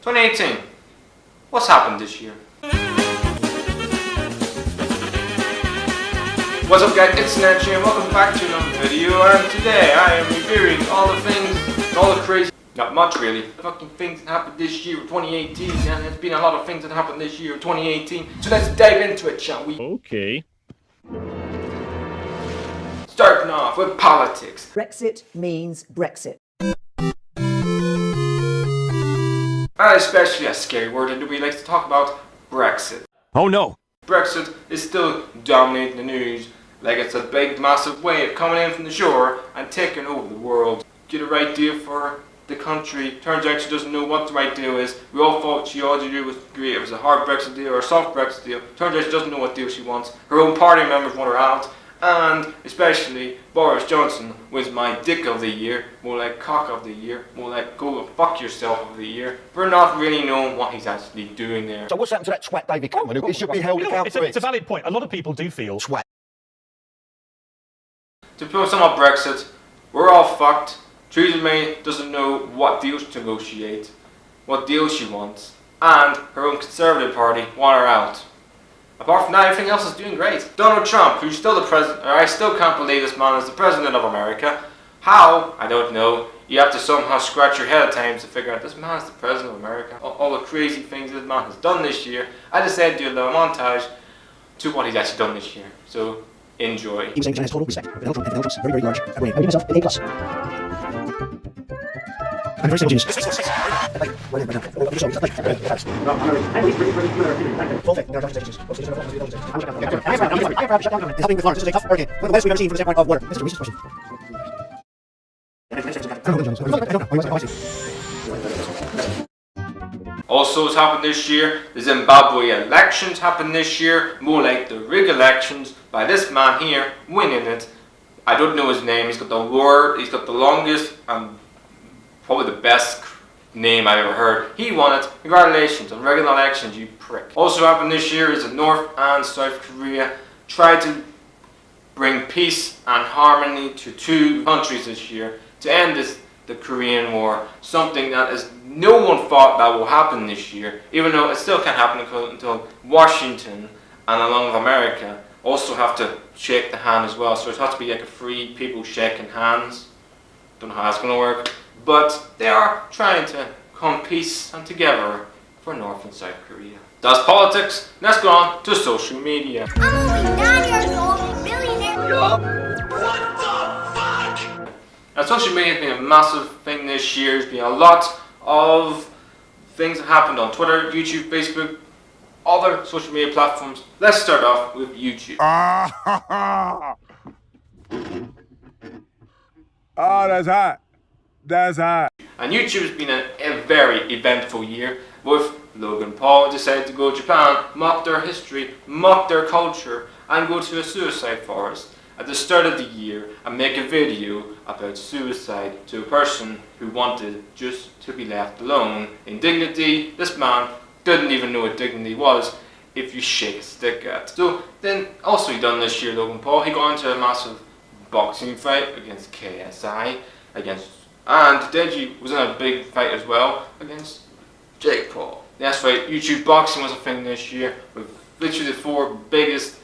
2018. What's happened this year? What's up guys, it's Snatch here and welcome back to another video, and today I am reviewing all the things, all the crazy, not much really, fucking things that happened this year of 2018, and there's been a lot of things that happened this year of 2018, so let's dive into it, shall we? Okay. Starting off with politics. Brexit means Brexit. And especially a scary word that we like to talk about, Brexit. Oh no! Brexit is still dominating the news like it's a big massive wave coming in from the shore and taking over the world. Get a right deal for the country. Turns out she doesn't know what the right deal is. We all thought she ought to do was great. It was a hard Brexit deal or a soft Brexit deal. Turns out she doesn't know what deal she wants. Her own party members want her out. And especially Boris Johnson was my dick of the year, more like cock of the year, more like go fuck yourself of the year, for not really knowing what he's actually doing there. So what's happened to that twat David Cameron? He should be held accountable. It's a valid point. A lot of people do feel Twat. To put some on Brexit, we're all fucked. Theresa May doesn't know what deals to negotiate, what deals she wants, and her own Conservative Party want her out. Apart from that, everything else is doing great. Donald Trump, who's still the president, I still can't believe this man is the president of America. How? I don't know. You have to somehow scratch your head at times to figure out this man is the president of America. All the crazy things this man has done this year. I decided to do a little montage to what he's actually done this year. So, enjoy. He was saying has total respect for Donald Trump and Donald Trump's very, very large. I rate myself an A+. I'm very genius. Full faith in our Johnson it's helping with Lawrence. This is a tough hurricane. One of the wettest we've ever seen from the standpoint of water. Mr. Reese's question. Also, what's happened this year, the Zimbabwe elections happened this year, more like the rig elections by this man here winning it. I don't know his name. He's got the longest and probably the best name I've ever heard. He won it. Congratulations on regular elections, you prick. Also happened this year is that North and South Korea tried to bring peace and harmony to two countries this year to end the Korean War. Something that is no one thought that will happen this year, even though it still can't happen until Washington and along with America also have to shake the hand as well. So it has to be like a free people shaking hands. Don't know how that's going to work. But they are trying to come peace and together for North and South Korea. That's politics. Let's go on to social media. I'm only 9 years old, a billionaire. What the fuck? Now, social media has been a massive thing this year. There's been a lot of things that happened on Twitter, YouTube, Facebook, other social media platforms. Let's start off with YouTube. Oh, that's hot. That's hot. And YouTube has been a very eventful year with Logan Paul decided to go to Japan, mock their history, mock their culture, and go to a suicide forest at the start of the year and make a video about suicide to a person who wanted just to be left alone in dignity. This man didn't even know what dignity was if you shake a stick at. So then also he done this year, Logan Paul, he got into a massive boxing fight against KSI, and Deji was in a big fight as well against Jake Paul. That's right, YouTube boxing was a thing this year with literally the four biggest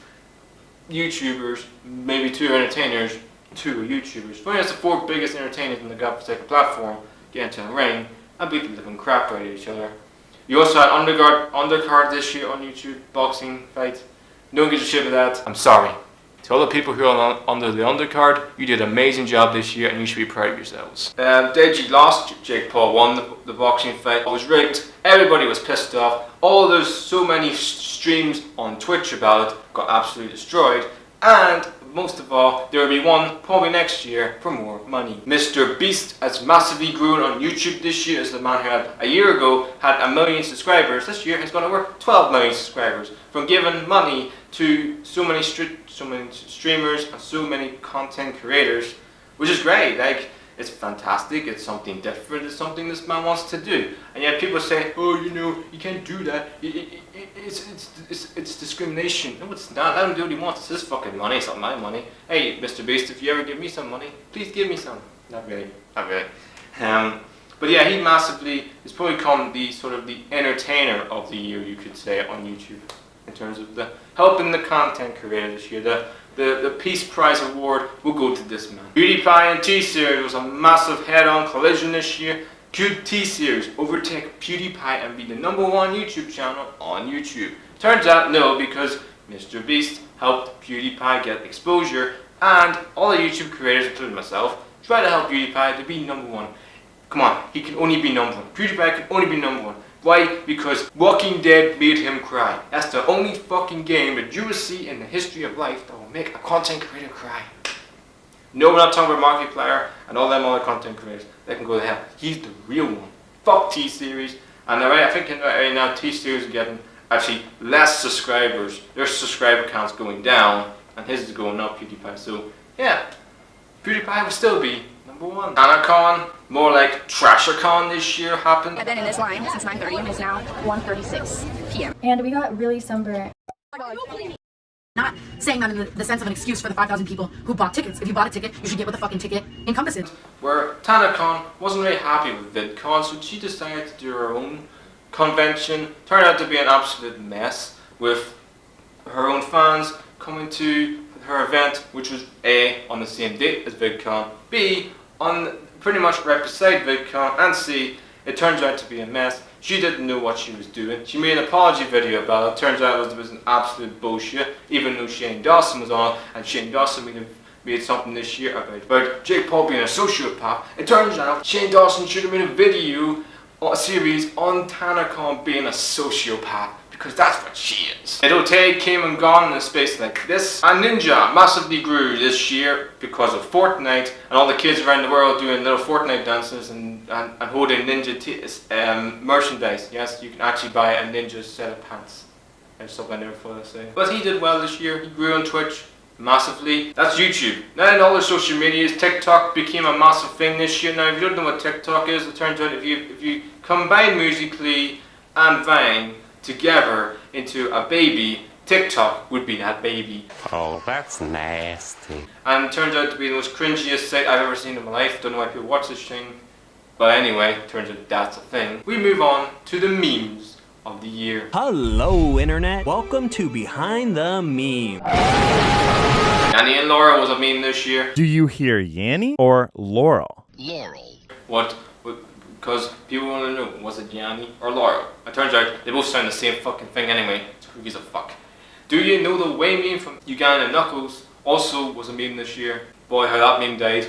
YouTubers, maybe two entertainers, two YouTubers. But that's the four biggest entertainers in the godforsaken platform get into the ring and beat the living crap out of each other. You also had undercard this year on YouTube boxing fight. No one gives a shit about that. I'm sorry. To all the people who are under the undercard, you did an amazing job this year and you should be proud of yourselves. Deji lost, Jake Paul won the boxing fight. It was rigged, everybody was pissed off. There's so many streams on Twitch about it, got absolutely destroyed. And most of all, there will be one probably next year for more money. Mr. Beast has massively grown on YouTube this year as the man who had a year ago had 1 million subscribers. This year he's going to work 12 million subscribers from giving money to so many streamers and so many content creators, which is great. Like, it's fantastic, it's something different, it's something this man wants to do. And yet people say, oh, you know, you can't do that, it's discrimination. No, it's not. Let him do what he wants. It's his fucking money, it's not my money. Hey, Mr. Beast, if you ever give me some money, please give me some. Not really, not really. But yeah, he massively has probably become the sort of the entertainer of the year, you could say, on YouTube, in terms of the helping the content creator this year. The Peace Prize award will go to this man. PewDiePie and T-Series was a massive head-on collision this year. Could T-Series overtake PewDiePie and be the #1 YouTube channel on YouTube? Turns out no, because Mr. Beast helped PewDiePie get exposure, and all the YouTube creators, including myself, try to help PewDiePie to be #1. Come on, he can only be #1. PewDiePie can only be #1. Why? Because Walking Dead made him cry. That's the only fucking game that you will see in the history of life that will make a content creator cry. No, we're not talking about Markiplier and all them other content creators. They can go to hell. He's the real one. Fuck T-Series. And I think right now T-Series is getting actually less subscribers. Their subscriber count's going down, and his is going up, PewDiePie. So yeah, PewDiePie will still be #1. TanaCon, more like TrasherCon this year happened. I've been in this line since 9:30 and it's now 1:36 p.m. And we got really sunburnt. Not saying that in the sense of an excuse for the 5,000 people who bought tickets. If you bought a ticket, you should get what the fucking ticket encompasses. Where TanaCon wasn't really happy with VidCon, so she decided to do her own convention. Turned out to be an absolute mess, with her own fans coming to her event, which was A, on the same date as VidCon, B, on pretty much right beside VidCon, and C, it turns out to be a mess. She didn't know what she was doing. She made an apology video about it. Turns out it was an absolute bullshit, even though Shane Dawson was on, and Shane Dawson made something this year about Jake Paul being a sociopath. It turns out Shane Dawson should have made a video, a series on TanaCon being a sociopath, because that's what she is. It came and gone in a space like this, and Ninja massively grew this year because of Fortnite, and all the kids around the world doing little Fortnite dances and holding Ninja merchandise. Yes, you can actually buy a Ninja set of pants. There's something I never thought I'd say. But he did well this year. He grew on Twitch massively. That's YouTube. Now in all the social medias, TikTok became a massive thing this year. Now if you don't know what TikTok is, it turns out if you combine Musical.ly and Vine together into a baby, TikTok would be that baby. Oh, that's nasty. And it turns out to be the most cringiest site I've ever seen in my life. Don't know why people watch this thing. But anyway, turns out that's a thing. We move on to the memes of the year. Hello, Internet. Welcome to Behind the Meme. Yanni and Laura was a meme this year. Do you hear Yanni or Laurel? Laurel. What? Because people want to know, was it Yanni or Laura? It turns out they both sound the same fucking thing anyway. So who gives a fuck? Do you know the way meme from Uganda Knuckles also was a meme this year? Boy, how that meme died.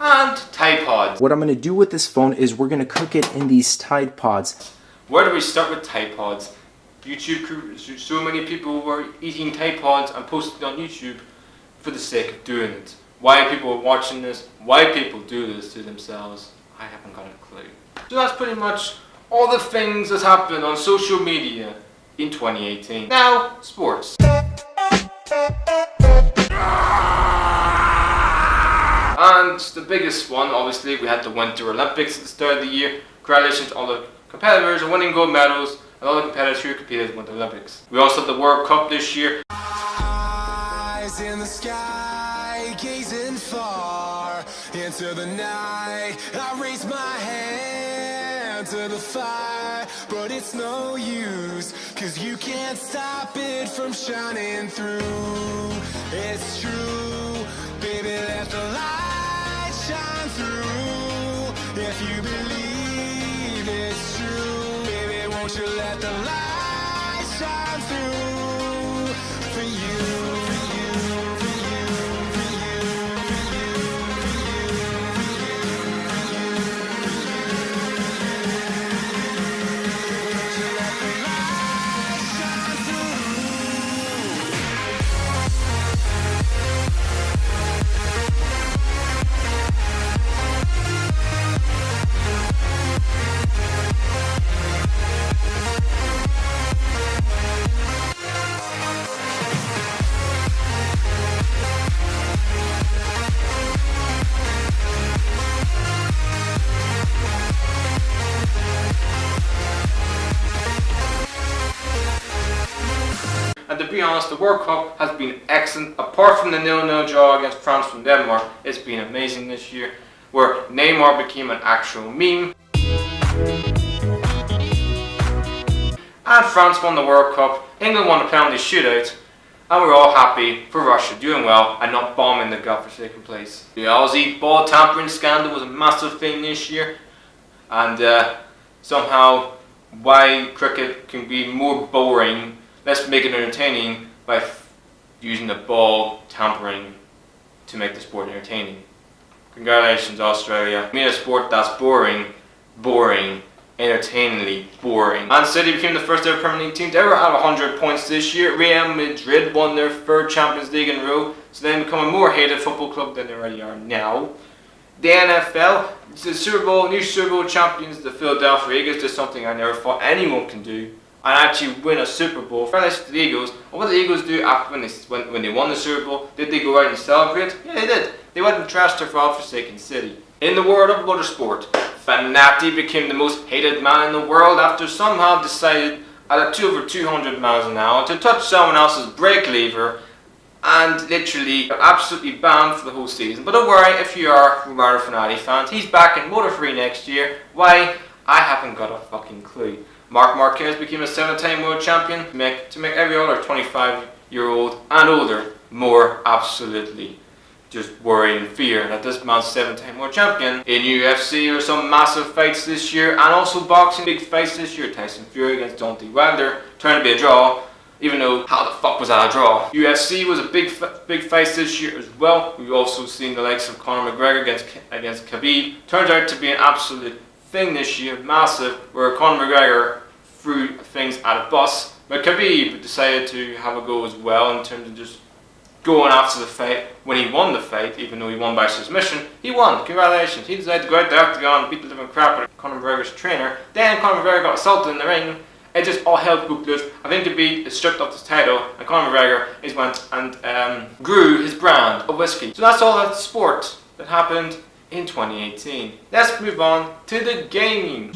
And Tide Pods. What I'm going to do with this phone is we're going to cook it in these Tide Pods. Where do we start with Tide Pods? YouTube, so many people were eating Tide Pods and posting it on YouTube for the sake of doing it. Why people are watching this, why people do this to themselves, I haven't got a clue. So that's pretty much all the things that happened on social media in 2018. Now, sports. And the biggest one, obviously, we had the Winter Olympics at the start of the year. Congratulations to all the competitors are winning gold medals, and all the competitors who competed in the Winter Olympics. We also had the World Cup this year. Eyes in the sky, gazing far into the night. I raise my hand to the fire, but it's no use, 'cause you can't stop it from shining through. It's true, baby, let the light shine through. If you believe it's true, baby, won't you let the light shine through for you. And to be honest, the World Cup has been excellent. Apart from the 0-0 draw against France from Denmark, it's been amazing this year. where Neymar became an actual meme. And France won the World Cup, England won the penalty shootout, and we're all happy for Russia doing well and not bombing the godforsaken place. The Aussie ball tampering scandal was a massive thing this year, and somehow why cricket can be more boring, let's make it entertaining by using the ball tampering to make the sport entertaining. Congratulations, Australia. Made a sport that's boring, entertainingly boring. Man City became the first ever Premier League team to ever have 100 points this year. Real Madrid won their third Champions League in a row, so they become a more hated football club than they already are now. The NFL, the Super Bowl, new Super Bowl champions, the Philadelphia Eagles, did something I never thought anyone can do, and actually win a Super Bowl. Congratulations to the Eagles. And what did the Eagles do after when they won the Super Bowl? Did they go out and celebrate? Yeah, they did. They went and trashed their godforsaken city. In the world of motorsport, Fanati became the most hated man in the world after somehow decided at over 200 miles an hour to touch someone else's brake lever and literally got absolutely banned for the whole season. But don't worry, if you are Romano Fanati fans, he's back in Motor 3 next year. Why? I haven't got a fucking clue. Marc Marquez became a 7-time world champion to make every other 25-year-old and older more absolutely just worry and fear that this man's 7-time world champion. In UFC, there are some massive fights this year, and also boxing, big fights this year. Tyson Fury against Deontay Wilder turned to be a draw, even though how the fuck was that a draw? UFC was a big fight this year as well. We've also seen the likes of Conor McGregor against Khabib. Turned out to be an absolute thing this year, massive, where Conor McGregor threw things at a bus, but Khabib decided to have a go as well in terms of just going after the fight. When he won the fight, even though he won by submission, he won. Congratulations. He decided to go out the octagon and beat the living crap out of Conor McGregor's trainer. Then Conor McGregor got assaulted in the ring. It just all hell broke loose. I think Khabib is stripped of his title, and Conor McGregor went and grew his brand of whiskey. So that's all that sport that happened in 2018. Let's move on to the gaming.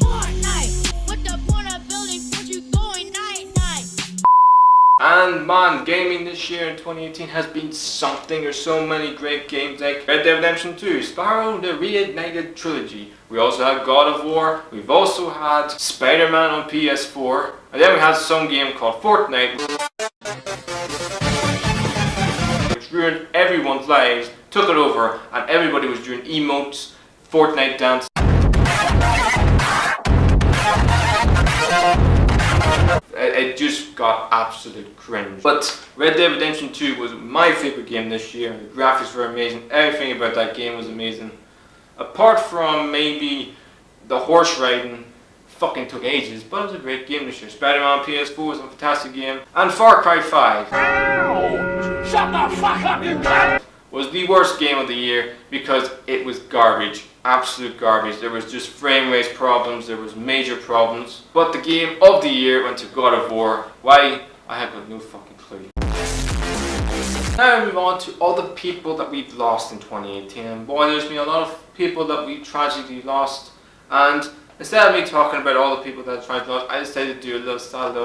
And man, gaming this year in 2018 has been something. There's so many great games like Red Dead Redemption 2, Spyro the Reignited Trilogy. We also had God of War. We've also had Spider-Man on PS4. And then we had some game called Fortnite, which ruined everyone's lives, took it over, and everybody was doing emotes, Fortnite dance. It just got absolute cringe. But Red Dead Redemption 2 was my favourite game this year. The graphics were amazing. Everything about that game was amazing. Apart from maybe the horse riding fucking took ages, but it was a great game this year. Spider-Man on PS4 was a fantastic game. And Far Cry 5. Ow! Shut the fuck up, you cunt! Was the worst game of the year because it was garbage. Absolute garbage. There was just frame rate problems, there was major problems. But the game of the year went to God of War. Why? I have got no fucking clue. Now we move on to all the people that we've lost in 2018. And boy, there's been a lot of people that we tragically lost. And instead of me talking about all the people that tragically lost, I decided to do a little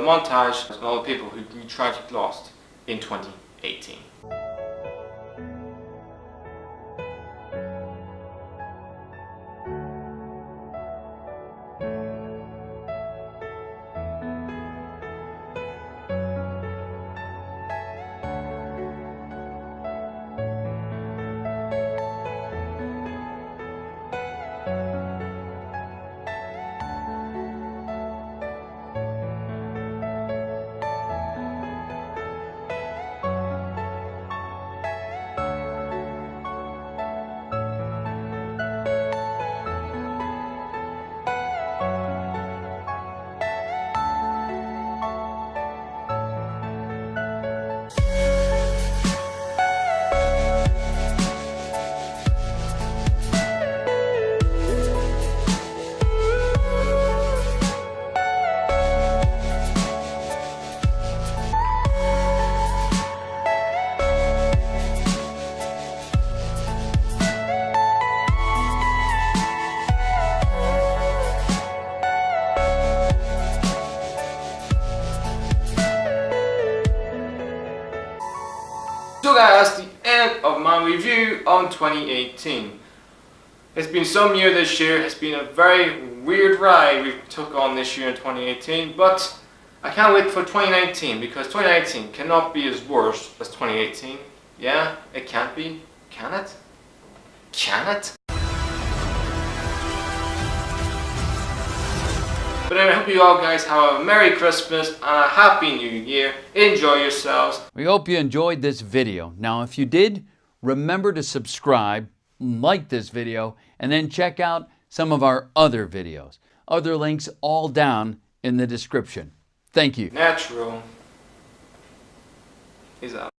montage on all the people who we tragically lost in 2018. So guys, that's the end of my review on 2018. It's been some year this year. It's been a very weird ride we took on this year in 2018, but I can't wait for 2019 because 2019 cannot be as worse as 2018. Yeah, it can't be. Can it? Can it? But anyway, I hope you all guys have a Merry Christmas and a Happy New Year. Enjoy yourselves. We hope you enjoyed this video. Now, if you did, remember to subscribe, like this video, and then check out some of our other videos. Other links all down in the description. Thank you. Natural. He's out.